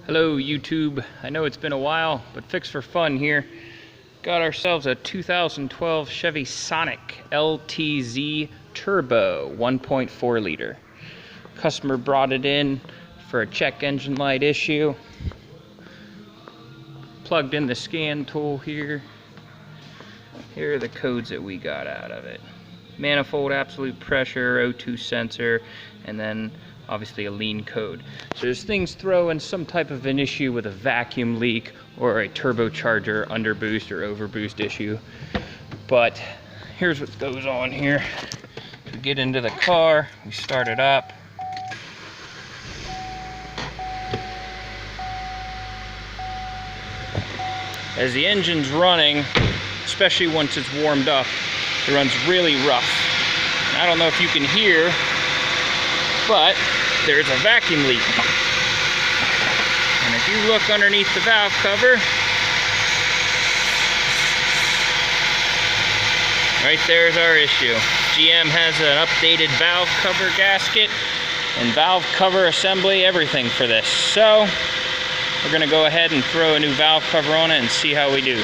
Hello YouTube, I know it's been a while, but Fix for Fun here. Got ourselves a 2012 Chevy Sonic LTZ Turbo 1.4 liter. Customer brought it in for a check engine light issue. Plugged in the scan tool here. Here are the codes that we got out of it. Manifold absolute pressure, O2 sensor, and then obviously a lean code. So there's things throwing some type of an issue with a vacuum leak or a turbocharger underboost or overboost issue. But here's what goes on here. We get into the car, we start it up. As the engine's running, especially once it's warmed up, it runs really rough. And I don't know if you can hear, but there's a vacuum leak. And if you look underneath the valve cover, right there's our issue. GM has an updated valve cover gasket and valve cover assembly, everything for this. So we're gonna go ahead and throw a new valve cover on it and see how we do.